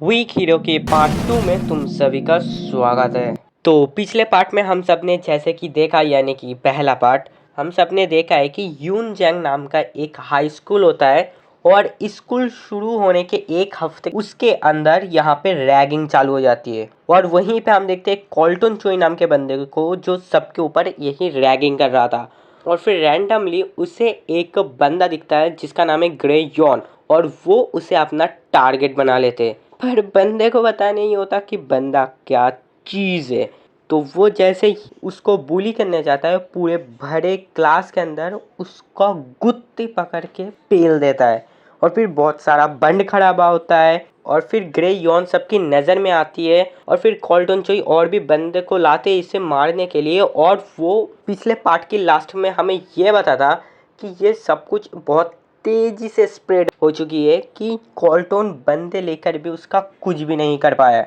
Week hero के part 2 में तुम सभी का स्वागत है। तो पिछले पार्ट में हम सब ने जैसे कि देखा, यानी कि पहला पार्ट हम सब ने देखा है कि यून जंग नाम का एक हाई स्कूल होता है और स्कूल शुरू होने के एक हफ्ते उसके अंदर यहाँ पे रैगिंग चालू हो जाती है। और वहीं पे हम देखते हैं कॉल्टन चोई नाम के बंदे को जो सबके ऊपर यही रैगिंग कर रहा था। और फिर रैंडमली उसे एक बंदा दिखता है जिसका नाम है ग्रे यॉन, और वो उसे अपना टारगेट बना लेते हैं। पर बंदे को पता नहीं होता कि बंदा क्या चीज़ है। तो वो जैसे ही उसको बुली करने जाता है, पूरे भरे क्लास के अंदर उसका गुत्ती पकड़ के पेल देता है। और फिर बहुत सारा बंड खराबा होता है और फिर ग्रे यॉन सबकी नज़र में आती है। और फिर कॉल्टन चोई और भी बंदे को लाते हैं इसे मारने के लिए। और वो पिछले पार्ट के लास्ट में हमें ये बताता कि ये सब कुछ बहुत तेजी से स्प्रेड हो चुकी है कि कॉल्टन बंदे लेकर भी उसका कुछ भी नहीं कर पाया।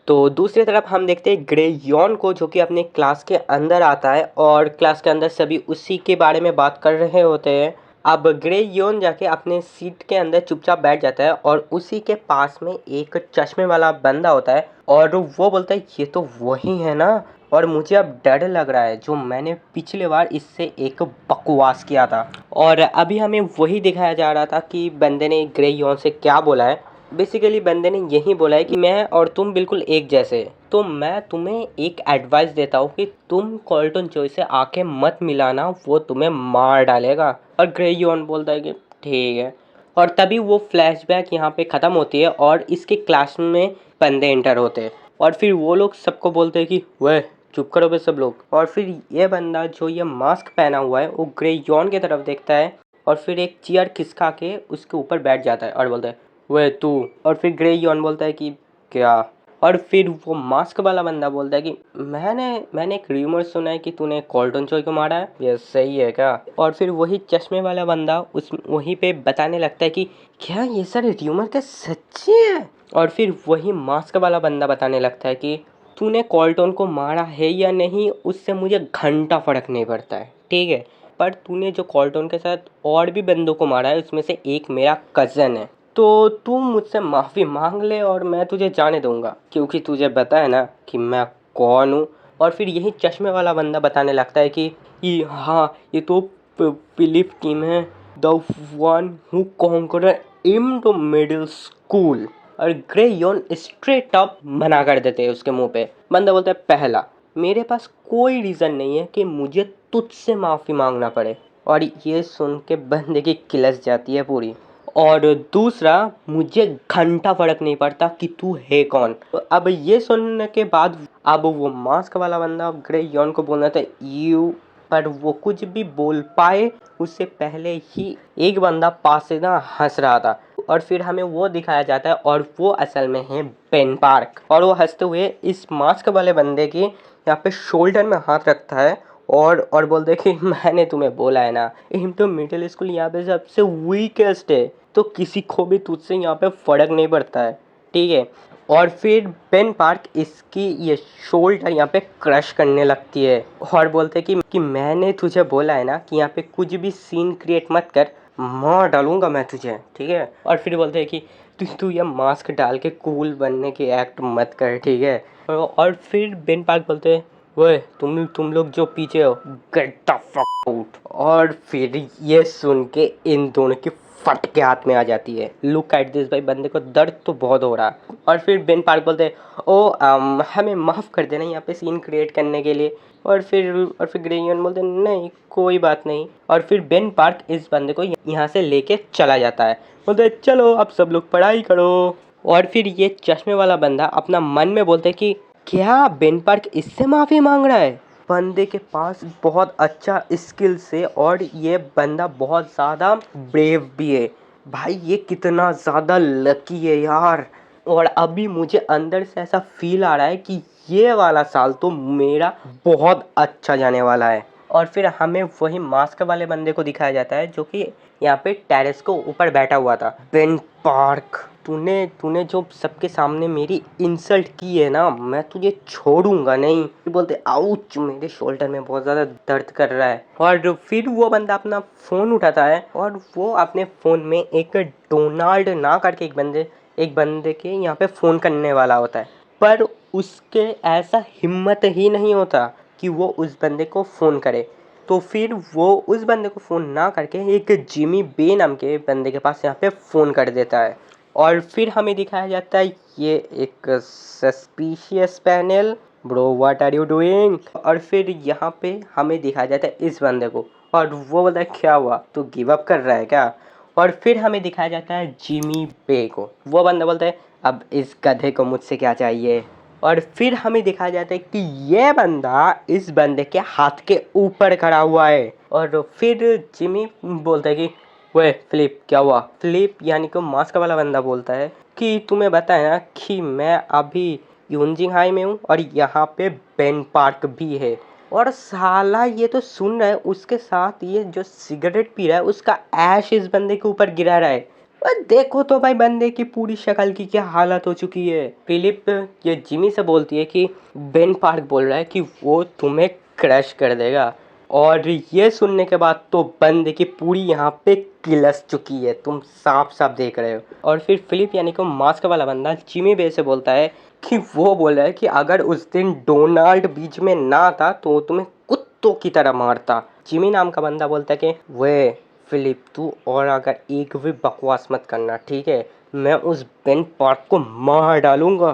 तो दूसरी तरफ हम देखते हैं ग्रे यॉन को, जो कि अपने क्लास के अंदर आता है और क्लास के अंदर सभी उसी के बारे में बात कर रहे होते हैं। अब ग्रे यॉन जाके अपने सीट के अंदर चुपचाप बैठ जाता है और उसी के पास में एक चश्मे वाला बंदा होता है और वो बोलता है ये तो वही है ना, और मुझे अब डर लग रहा है जो मैंने पिछले बार इससे एक बकवास किया था। और अभी हमें वही दिखाया जा रहा था कि बंदे ने ग्रे यॉन से क्या बोला है। बेसिकली बंदे ने यही बोला है कि मैं और तुम बिल्कुल एक जैसे हैं, तो मैं तुम्हें एक एडवाइस देता हूँ कि तुम कॉल्टन चोई से आके मत मिलाना, वो तुम्हें मार डालेगा। और ग्रे यॉन बोलता है कि ठीक है। और तभी वो फ्लैशबैक यहाँ पे ख़त्म होती है और इसके क्लास में बंदे एंटर होते हैं। और फिर वो लोग सबको बोलते हैं कि वह चुप करो बे सब लोग। और फिर ये बंदा जो ये मास्क पहना हुआ है वो ग्रे यॉन की तरफ देखता है और फिर एक चेयर खिसका के उसके ऊपर बैठ जाता है और बोलता है वह तू। और फिर ग्रे यॉन बोलता है कि क्या। और फिर वो मास्क वाला बंदा बोलता है कि मैंने मैंने एक र्यूमर सुना है कि तूने कॉल्टन चोई को मारा है, ये सही है क्या। और फिर वही चश्मे वाला बंदा उस वहीं पे बताने लगता है कि क्या ये सारे र्यूमर क्या सच्चे हैं। और फिर वही मास्क वाला बंदा बताने लगता है कि तूने कॉल्टन को मारा है या नहीं उससे मुझे घंटा फर्क नहीं पड़ता है, ठीक है, पर तूने जो कॉल्टन के साथ और भी बंदों को मारा है उसमें से एक मेरा कज़न है, तो तू मुझसे माफ़ी मांग ले और मैं तुझे जाने दूंगा, क्योंकि तुझे पता है ना कि मैं कौन हूँ। और फिर यही चश्मे वाला बंदा बताने लगता है कि हाँ ये तो फिलिप किम है, the one who conquered in the middle school. और ग्रे यॉन स्ट्रेट अप मना कर देते हैं उसके मुंह पे। बंदा बोलता है पहला, मेरे पास कोई रीज़न नहीं है कि मुझे तुझसे माफ़ी मांगना पड़े। और ये सुन के बंदे की किलस जाती है पूरी। और दूसरा, मुझे घंटा फर्क नहीं पड़ता कि तू है कौन। तो अब ये सुनने के बाद अब वो मास्क वाला बंदा ग्रे यॉन को बोलना था यू, पर वो कुछ भी बोल पाए उससे पहले ही एक बंदा पास से ना हंस रहा था। और फिर हमें वो दिखाया जाता है और वो असल में है बेन पार्क। और वो हंसते हुए इस मास्क वाले बंदे के यहाँ पे शोल्डर में हाथ रखता है और बोलते कि मैंने तुम्हें बोला है ना, इन तो मिडिल स्कूल यहाँ पे सबसे वीकेस्ट है, तो किसी को भी तुझसे यहाँ पे फ़र्क नहीं पड़ता है, ठीक है। और फिर बेन पार्क इसकी ये शोल्डर यहाँ पे क्रश करने लगती है और बोलते कि मैंने तुझे बोला है ना कि यहाँ पे कुछ भी सीन क्रिएट मत कर, मार डालूंगा मैं तुझे, ठीक है। और फिर बोलते हैं कि तू ये मास्क डाल के कूल बनने के एक्ट मत कर, ठीक है। और फिर बेन पार्क बोलते हैं वो तुम लोग जो पीछे हो गेट द फक आउट। और फिर ये सुन के इन दोनों की फट के हाथ में आ जाती है। लुक एट दिस भाई, बंदे को दर्द तो बहुत हो रहा है। और फिर बेन पार्क बोलते हैं हमें माफ़ कर देना यहाँ पे सीन क्रिएट करने के लिए। और फिर ग्रे यॉन बोलते हैं नहीं कोई बात नहीं। और फिर बेन पार्क इस बंदे को यहाँ से लेके चला जाता है, बोलते हैं चलो अब सब लोग पढ़ाई करो। और फिर ये चश्मे वाला बंदा अपना मन में बोलते है कि क्या बेन पार्क इससे माफ़ी मांग रहा है। बंदे के पास बहुत अच्छा स्किल्स है और ये बंदा बहुत ज़्यादा ब्रेव भी है। भाई ये कितना ज़्यादा लकी है यार। और अभी मुझे अंदर से ऐसा फील आ रहा है कि ये वाला साल तो मेरा बहुत अच्छा जाने वाला है। और फिर हमें वही मास्क वाले बंदे को दिखाया जाता है जो कि यहाँ पे टेरेस को ऊपर बैठा हुआ था। बेन पार्क, तूने तूने जो सबके सामने मेरी इंसल्ट की है ना, मैं तुझे छोड़ूंगा नहीं। बोलते आउच, मेरे शोल्डर में बहुत ज़्यादा दर्द कर रहा है। और फिर वो बंदा अपना फ़ोन उठाता है और वो अपने फ़ोन में एक डोनाल्ड ना करके एक बंदे एक बंदे के यहाँ पे फ़ोन करने वाला होता है, पर उसके ऐसा हिम्मत ही नहीं होता कि वो उस बंदे को फ़ोन करे। तो फिर वो उस बंदे को फ़ोन ना करके एक जिमी बे नाम के बंदे के पास यहाँ पे फ़ोन कर देता है। और फिर हमें दिखाया जाता है ये एक suspicious panel, bro what are you doing. और फिर यहाँ पे हमें दिखाया जाता है इस बंदे को, और वो बोलता है क्या हुआ, तू गिव अप कर रहा है क्या। और फिर हमें दिखाया जाता है जिमी बे को, वो बंदा बोलता है अब इस गधे को मुझसे क्या चाहिए। और फिर हमें दिखाया जाता है कि ये बंदा इस बंदे के हाथ के ऊपर खड़ा हुआ है। और फिर जिमी बोलता है कि वे फिलिप क्या हुआ। फिलिप यानी कि मास्क वाला बंदा बोलता है कि तुम्हें बताया ना कि मैं अभी यूनजिंग हाई में हूँ और यहाँ पे बेन पार्क भी है। और साला ये तो सुन रहा है, उसके साथ ये जो सिगरेट पी रहा है उसका ऐश इस बंदे के ऊपर गिरा रहा है। और देखो तो भाई बंदे की पूरी शक्ल की क्या हालत हो चुकी है। फिलिप ये जिमी से बोलती है कि बेन पार्क बोल रहा है कि वो तुम्हें क्रश कर देगा। और ये सुनने के बाद तो बंदे की पूरी यहाँ पे किलस चुकी है, तुम साफ साफ देख रहे हो। और फिर फिलिप यानी कि मास्क वाला बंदा जिमी बे से बोलता है कि वो बोल रहा है कि अगर उस दिन डोनाल्ड बीच में ना आता तो तुम्हें कुत्तों की तरह मारता। जिमी नाम का बंदा बोलता है कि वे फिलिप तू और अगर एक भी बकवास मत करना, ठीक है, मैं उस बेन पार्क को मार डालूंगा।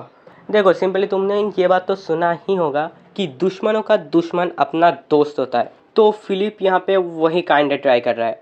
देखो सिंपली तुमने ये बात तो सुना ही होगा कि दुश्मनों का दुश्मन अपना दोस्त होता है। तो फिलिप यहाँ पे वही काइंड ट्राई कर रहा है,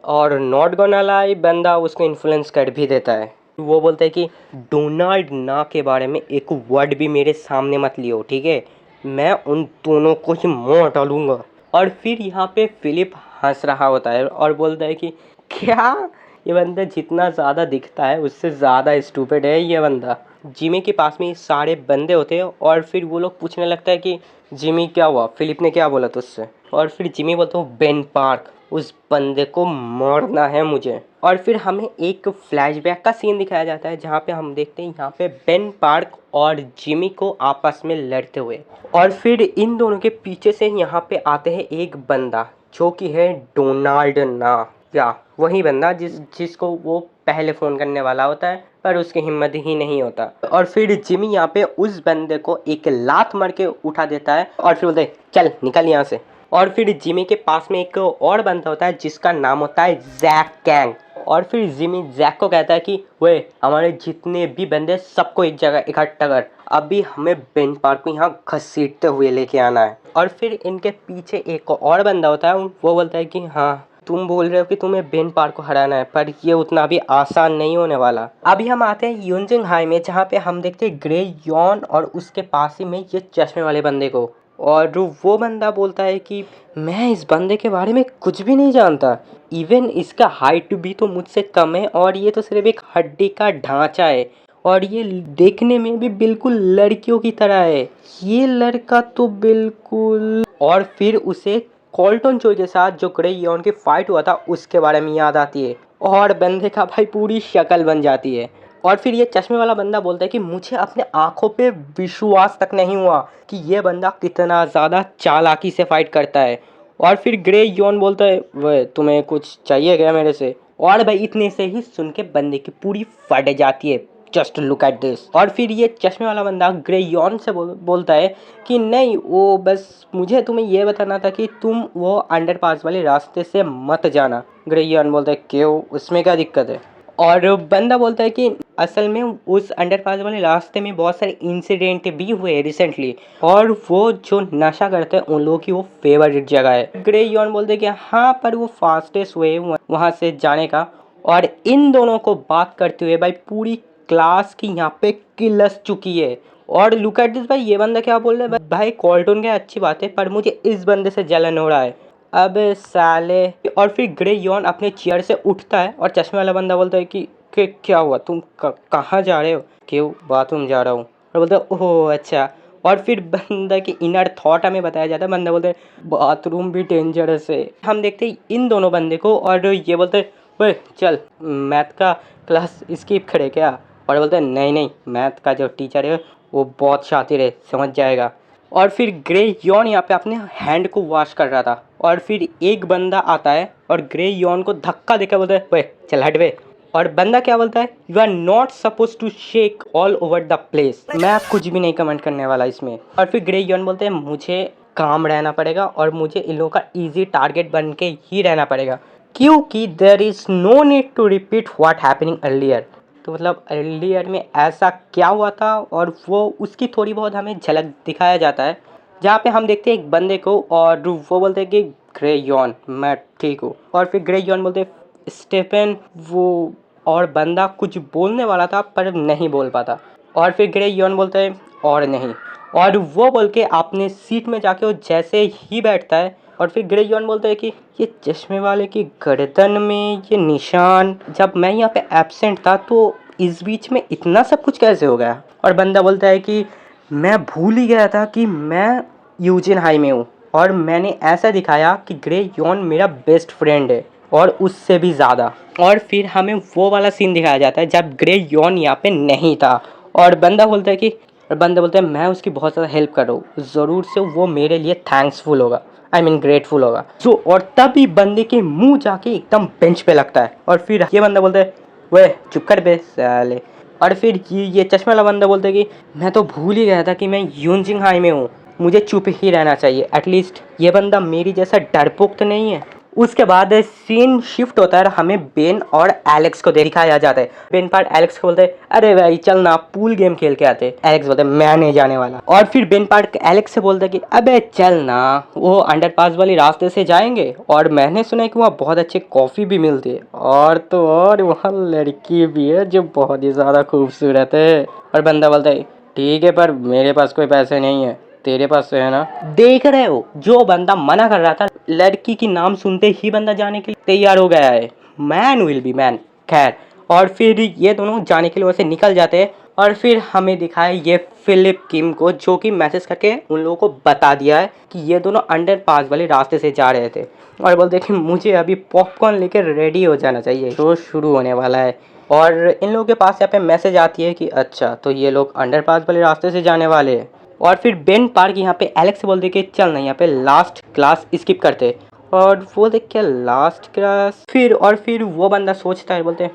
और नॉट गोना लाई बंदा उसको इन्फ्लुएंस कर भी देता है। वो बोलता है कि डोनाल्ड ना के बारे में एक वर्ड भी मेरे सामने मत लियो, ठीक है, मैं उन दोनों को ही मार डालूंगा। और फिर यहाँ पे फिलिप हंस रहा होता है और बोलता है कि क्या, ये बंदा जितना ज़्यादा दिखता है उससे ज़्यादा स्टूपिड है ये बंदा। जिमी के पास में सारे बंदे होते हैं और फिर वो लोग पूछने लगता है कि जिमी क्या हुआ, फिलिप ने क्या बोला तुझसे। और फिर जिमी बोलता है बेन पार्क, उस बंदे को मारना है मुझे। और फिर हमें एक फ्लैशबैक का सीन दिखाया जाता है जहाँ पे हम देखते हैं यहाँ पे बेन पार्क और जिमी को आपस में लड़ते हुए। और फिर इन दोनों के पीछे से यहाँ पे आते हैं एक बंदा जो कि है डोनाल्ड ना, या वही बंदा जिसको वो पहले फ़ोन करने वाला होता है पर उसकी हिम्मत ही नहीं होता। और फिर जिमी यहाँ पे उस बंदे को एक लात मार के उठा देता है और फिर बोलते चल निकल यहाँ से। और फिर जिमी के पास में एक और बंदा होता है जिसका नाम होता है जैक कैंग। और फिर जिमी जैक को कहता है कि वे हमारे जितने भी बंदे सबको एक जगह इकट्ठा कर, अभी हमें बेन पार्क को यहाँ घसीटते हुए लेके आना है। और फिर इनके पीछे एक और बंदा होता है, वो बोलता है कि हाँ तुम बोल रहे हो कि तुम्हें बेन पार्क को हराना है, पर ये उतना भी आसान नहीं होने वाला। अभी हम आते हैं यूनजिंग हाई में जहाँ पे हम देखते हैं ग्रे यॉन और उसके पास ही में ये चश्मे वाले बंदे को। और वो बंदा बोलता है कि मैं इस बंदे के बारे में कुछ भी नहीं जानता, इवन इसका हाइट भी तो मुझसे कम है और ये तो सिर्फ एक हड्डी का ढांचा है और ये देखने में भी बिल्कुल लड़कियों की तरह है, ये लड़का तो बिल्कुल। और फिर उसे कॉल्टन चो के साथ जो ग्रे यॉन की फाइट हुआ था उसके बारे में याद आती है और बंदे का भाई पूरी शक्ल बन जाती है। और फिर ये चश्मे वाला बंदा बोलता है कि मुझे अपने आंखों पे विश्वास तक नहीं हुआ कि ये बंदा कितना ज़्यादा चालाकी से फाइट करता है। और फिर ग्रे यॉन बोलता है वह तुम्हें कुछ चाहिए क्या मेरे से। और भाई इतने से ही सुन के बंदे की पूरी फट जाती है, जस्ट लुक एट दिस। और फिर ये चश्मे वाला बंदा ग्रे यॉन से बोलता है कि नहीं वो बस मुझे तुम्हें ये बताना था कि तुम वो अंडरपास वाले रास्ते से मत जाना। ग्रे यॉन बोलता है क्यों, उसमें क्या दिक्कत है। और बंदा बोलता है कि असल में उस अंडरपास वाले रास्ते में बहुत सारे इंसिडेंट भी हुए रिसेंटली और वो जो नशा करते हैं उन लोगों की वो फेवरेट जगह है। ग्रे यॉन बोलते हैं कि हाँ पर वो फास्टेस्ट वे वहाँ से जाने का। और इन दोनों को बात करते हुए भाई पूरी क्लास की यहाँ पे किलस चुकी है। और लुक एट दिस भाई, ये बंदा क्या बोल रहा है भाई, कॉल्टन क्या अच्छी बात है पर मुझे इस बंदे से जलन हो रहा है। अबे साले। और फिर ग्रे यॉन अपने चेयर से उठता है और चश्मे वाला बंदा बोलता है कि क्या हुआ, तुम कहाँ जा रहे हो। क्यों, बाथरूम जा रहा हूँ। और बोलता है ओह अच्छा। और फिर बंदा की इनर थॉट हमें बताया जाता है, बंदा बोलता है बाथरूम भी डेंजरस है। हम देखते हैं इन दोनों बंदे को और ये बोलते हैं वे चल मैथ का क्लास स्किप करे क्या। और बोलते हैं नहीं नहीं, मैथ का जो टीचर है वो बहुत शातिर है, समझ जाएगा। और फिर ग्रे यॉन यहाँ पे अपने हैंड को वॉश कर रहा था और फिर एक बंदा आता है और ग्रे यॉन को धक्का देकर बोलता है वे चल हट वे। और बंदा क्या बोलता है, you are not suppose to shake all over the place. मैं कुछ भी नहीं कमेंट करने वाला इसमें। और फिर ग्रे यॉन बोलते हैं मुझे काम रहना पड़ेगा और मुझे इन लोगों का ईजी टारगेट बन के ही रहना पड़ेगा, क्योंकि there is no need to repeat what happening earlier. तो मतलब अर्लियर में ऐसा क्या हुआ था, और वो उसकी थोड़ी बहुत हमें झलक दिखाया जाता है, जहाँ पे हम देखते हैं एक बंदे को और वो बोलते हैं कि ग्रे यॉन मैं ठीक हूँ। और फिर ग्रे यॉन बोलते हैं स्टेफन वो, और बंदा कुछ बोलने वाला था पर नहीं बोल पाता। और फिर ग्रे यॉन बोलता है और नहीं, और वो बोल के अपने सीट में जाके वो जैसे ही बैठता है। और फिर ग्रे यॉन बोलता है कि ये चश्मे वाले की गर्दन में ये निशान, जब मैं यहाँ पे एब्सेंट था तो इस बीच में इतना सब कुछ कैसे हो गया। और बंदा बोलता है कि मैं भूल ही गया था कि मैं यूजिन हाई में हूँ, और मैंने ऐसा दिखाया कि ग्रे यॉन मेरा बेस्ट फ्रेंड है और उससे भी ज़्यादा। और फिर हमें वो वाला सीन दिखाया जाता है जब ग्रे यॉन यहाँ पे नहीं था, और बंदा बोलता है कि, और बंदा बोलता है मैं उसकी बहुत ज़्यादा हेल्प कर रहा हूँ, ज़रूर से वो मेरे लिए थैंक्सफुल होगा, आई मीन ग्रेटफुल होगा। सो और तभी बंदे के मुंह जाके एकदम बेंच पे लगता है। और फिर ये बंदा बोलता है वे चुप कर बे साले। और फिर ये चश्मे वाला बंदा बोलता है कि मैं तो भूल ही गया था कि मैं यूनजिंग हाई में हूँ, मुझे चुप ही रहना चाहिए, एटलीस्ट ये बंदा मेरी जैसा डरपोक तो नहीं है। उसके बाद सीन शिफ्ट होता है और हमें बेन और एलेक्स को दिखाया जाता है। बेन पार्ट एलेक्स को बोलते हैं अरे भाई चल ना पूल गेम खेल के आते। एलेक्स बोलते हैं मैं नहीं जाने वाला। और फिर बेन पार्ट एलेक्स से बोलता है कि अबे चल ना, वो अंडरपास वाली रास्ते से जाएंगे, और मैंने सुना है कि वहाँ बहुत अच्छे कॉफ़ी भी मिलती है, और तो और वहाँ लड़की भी है जो बहुत ही ज़्यादा खूबसूरत है। और बंदा बोलता है ठीक है पर मेरे पास कोई पैसे नहीं है, तेरे पास तो है ना। देख रहे हो, जो बंदा मना कर रहा था लड़की की नाम सुनते ही बंदा जाने के लिए तैयार हो गया है। Man will be man. खैर, और फिर ये दोनों जाने के लिए वैसे निकल जाते हैं। और फिर हमें दिखाया ये फिलिप किम को, जो कि मैसेज करके उन लोगों को बता दिया है कि ये दोनों अंडरपास वाले रास्ते से जा रहे थे, और बोलते कि मुझे अभी पॉपकॉर्न लेकर रेडी हो जाना चाहिए, शो शुरू होने वाला है। और इन लोगों के पास यहाँ पे मैसेज आती है कि अच्छा तो ये लोग अंडरपास वाले रास्ते से जाने वाले हैं। और फिर बेन पार्क यहाँ पे एलेक्स से बोलते कि चल ना यहाँ पे लास्ट क्लास स्किप करते, और वो देख क्या लास्ट क्लास। फिर वो बंदा सोचता है, बोलते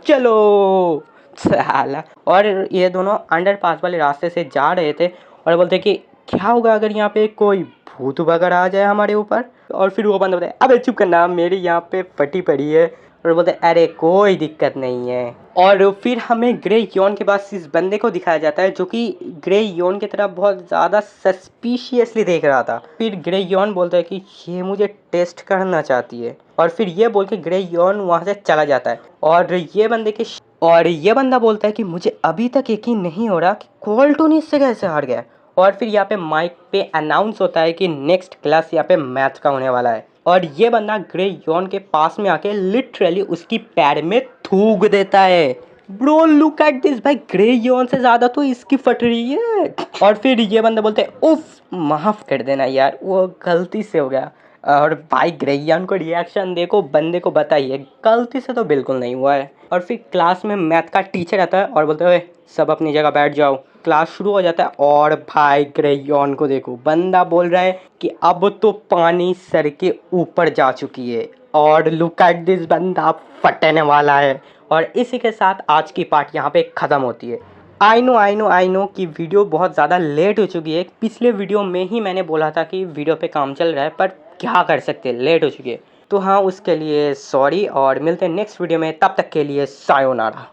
चलो साला। और ये दोनों अंडरपास वाले रास्ते से जा रहे थे, और बोलते कि क्या होगा अगर यहाँ पे कोई भूत वगैरह आ जाए हमारे ऊपर। और फिर वो बंदा बोलता है अबे चुप करना, मेरी यहाँ पे फटी पड़ी है। और बोलते अरे कोई दिक्कत नहीं है। और फिर हमें ग्रे यॉन के पास इस बंदे को दिखाया जाता है जो कि ग्रे यॉन की तरफ बहुत ज़्यादा सस्पिशियसली देख रहा था। फिर ग्रे यॉन बोलता है कि ये मुझे टेस्ट करना चाहती है, और फिर ये बोल के ग्रे यॉन वहाँ से चला जाता है। और ये बंदा बोलता है कि मुझे अभी तक यकीन नहीं हो रहा कि कोल्टन इससे कैसे हार गया। और फिर यहाँ पे माइक पे अनाउंस होता है कि नेक्स्ट क्लास यहाँ पे मैथ का होने वाला है, और ये बंदा ग्रे यॉन के पास में आके लिटरली उसकी पैर में थूक देता है। ब्रो लुक एट दिस भाई, ग्रे यॉन से ज़्यादा तो इसकी फट रही है। और फिर ये बंदा बोलते हैं उफ माफ़ कर देना यार, वो गलती से हो गया। और भाई ग्रे यॉन को रिएक्शन देखो, बंदे को बताइए गलती से तो बिल्कुल नहीं हुआ है। और फिर क्लास में मैथ का टीचर आता है और बोलते हुए सब अपनी जगह बैठ जाओ। क्लास शुरू हो जाता है, और भाई ग्रे यॉन को देखो, बंदा बोल रहा है कि अब तो पानी सर के ऊपर जा चुकी है, और लुक एट दिस बंदा फटने वाला है। और इसी के साथ आज की पार्ट यहाँ पे ख़त्म होती है। आई नो कि वीडियो बहुत ज़्यादा लेट हो चुकी है। पिछले वीडियो में ही मैंने बोला था कि वीडियो पे काम चल रहा है, पर क्या कर सकते हैं, लेट हो चुकी है। तो हाँ, उसके लिए सॉरी, और मिलते हैं नेक्स्ट वीडियो में, तब तक के लिए सायोनारा।